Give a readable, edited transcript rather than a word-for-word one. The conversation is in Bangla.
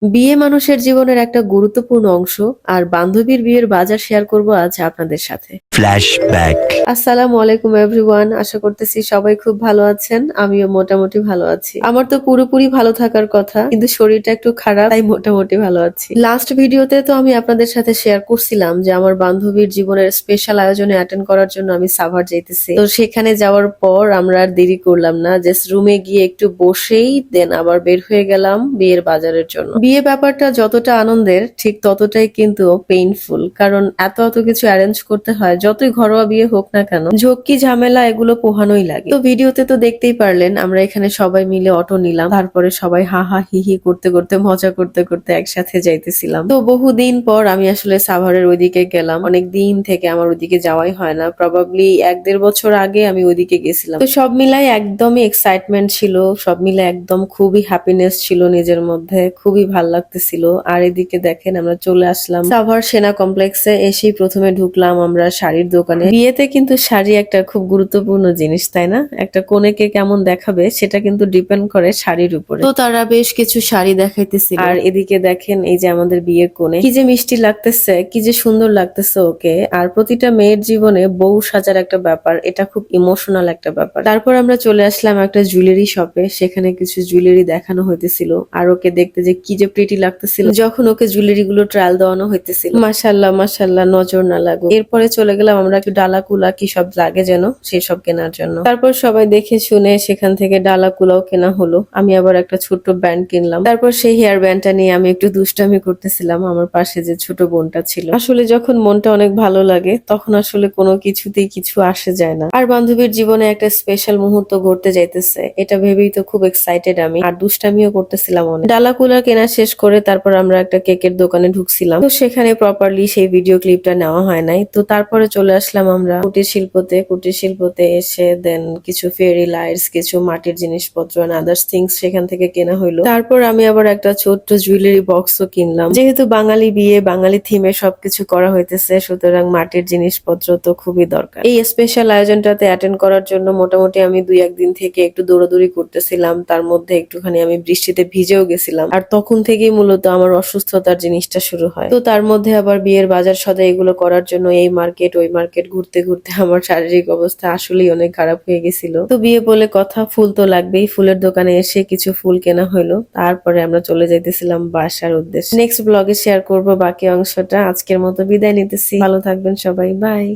বিয়ে মানুষের জীবনের একটা গুরুত্বপূর্ণ অংশ আর বান্ধবীর বিয়ের বাজার শেয়ার করব আজ আপনাদের সাথে। ফ্ল্যাশব্যাক। আসসালামু আলাইকুম এভরিওয়ান, আশা করতেছি সবাই খুব ভালো আছেন। আমিও মোটামুটি ভালো আছি। আমার তো পুরোপুরি ভালো থাকার কথা, কিন্তু শরীরটা একটু খারাপ, তাই মোটামুটি ভালো আছি। লাস্ট ভিডিওতে তো আমি আপনাদের সাথে শেয়ার করছিলাম যে আমার বান্ধবীর জীবনের স্পেশাল আয়োজনে অ্যাটেন্ড করার জন্য আমি সাভার যাইতেছি। তো সেখানে যাওয়ার পর আমরা আর দেরি করলাম না, জাস্ট রুমে গিয়ে একটু বসেই দেন আবার বের হয়ে গেলাম বিয়ের বাজারের জন্য। বিয়ে ব্যাপারটা যতটা আনন্দের ঠিক ততটাই কিন্তু পেইনফুল, কারণ এত এত কিছু অ্যারেঞ্জ করতে হয়। যতই ঘরোয়া বিয়ে হোক না কেন, ঝক্কি ঝামেলা এগুলো পোহানোই লাগে। তো ভিডিওতে তো দেখতেই পারলেন আমরা এখানে সবাই মিলে অটো নিলাম, তারপরে সবাই হা হা হি হি করতে করতে মজা করতে করতে একসাথে যাইতেছিলাম। তো বহুদিন পর আমি আসলে সাভারের ওইদিকে গেলাম। অনেক দিন থেকে আমার ওইদিকে যাওয়াই হয় না, প্রবাবলি 1-1.5 বছর আগে আমি ওইদিকে গেছিলাম। তো সব মিলাই একদমই এক্সাইটমেন্ট ছিল, সব মিলে একদম খুবই হ্যাপিনেস ছিল নিজের মধ্যে, খুবই ভাল লাগতেছিল। আর এদিকে দেখেন আমরা চলে আসলাম সাভার সেনা কমপ্লেক্সে। এসেই প্রথমে ঢুকলাম আমরা শাড়ির দোকানে। বিয়েতে কিন্তু শাড়ি একটা খুব গুরুত্বপূর্ণ জিনিস, তাই না? একটা কনেকে কেমন দেখাবে সেটা কিন্তু ডিপেন্ড করে শাড়ির উপরে। তো তারা বেশ কিছু শাড়ি দেখাইতেছিল, আর এদিকে দেখেন এই যে আমাদের বিয়ের কোণে, কি যে মিষ্টি লাগতেছে, কি যে সুন্দর লাগতেছে ওকে। আর প্রতিটা মেয়ের জীবনে বউ সাজার একটা ব্যাপার, এটা খুব ইমোশনাল একটা ব্যাপার। তারপর আমরা চলে আসলাম একটা জুয়েলারি শপে, সেখানে কিছু জুয়েলারি দেখানো হইতেছিল। আর ওকে দেখতে যে কি যে প্রিটি লাগতেছিল যখন ওকে জুয়েলারি গুলো ট্রায়াল দেওয়ানো হইতেছিল। মাশাল্লাহ মাশাল্লাহ, নজর না লাগো। এরপরে চলে গেলাম আমরা একটু ডালা কুলা কি সব লাগে যেন সেই সব কেনার জন্য। তারপর সবাই দেখে শুনে সেখান থেকে ডালা কুলাও কেনা হলো। আমি আবার একটা ছোট্ট ব্যান্ড কিনলাম। তারপর সেই হেয়ার ব্যান্ডটা নিয়ে আমি একটু দুষ্টামি করতেছিলাম আমার পাশে যে ছোট বোনটা ছিল। আসলে যখন মনটা অনেক ভালো লাগে তখন আসলে কোনো কিছুতেই কিছু আসে যায় না। আর বান্ধবীর জীবনে একটা স্পেশাল মুহূর্ত ঘটতে যাইতেছে, এটা ভেবেই তো খুব এক্সাইটেড আমি। আর দুষ্টামিও করতেছিলাম অনেক। ডালা কুলা কেনা শেষ করে তারপর আমরা একটা কেকের দোকানে ঢুকছিলাম। তো সেখানে প্রপারলি সেই ভিডিও ক্লিপটা নেওয়া হয় নাই। তো তারপরে চলে আসলাম আমরা কুটির শিল্পতে। কুটির শিল্পতে এসে দেন কিছু ফেরি লাইটস, কিছু মাটির জিনিসপত্র এন্ড আদার্স থিংস সেখান থেকে কেনা হইলো। তারপর আমি আবার একটা ছোট্ট জুয়েলারি বক্সও কিনলাম। যেহেতু বাঙালি বিয়ে, বাঙালি থিমে সবকিছু করা হইতেছে, সুতরাং মাটির জিনিসপত্র তো খুবই দরকার। এই স্পেশাল আয়োজনটাতে অ্যাটেন্ড করার জন্য মোটামুটি আমি 2-1 দিন থেকে একটু দৌড়াদৌড়ি করতেছিলাম। তার মধ্যে একটুখানি আমি বৃষ্টিতে ভিজেও গেছিলাম। আর তখন থেকেই মূলত আমার অসুস্থতার জিনিসটা শুরু হয়। তো তার মধ্যে আবার বিয়ের বাজার সদাই এগুলো করার জন্য এই মার্কেট ওই মার্কেট ঘুরতে ঘুরতে আমার শারীরিক অবস্থা আসলেই অনেক খারাপ হয়ে গেছিল। তো বিয়ে বলে কথা, ফুল তো লাগবেই। ফুলের দোকানে এসে কিছু ফুল কেনা হলো। তারপরে আমরা চলে যাইতেছিলাম বাসার উদ্দেশ্যে। নেক্সট ব্লগে শেয়ার করব বাকি অংশটা। আজকের মতো বিদায় নিতেছি। ভালো থাকবেন সবাই, বাই।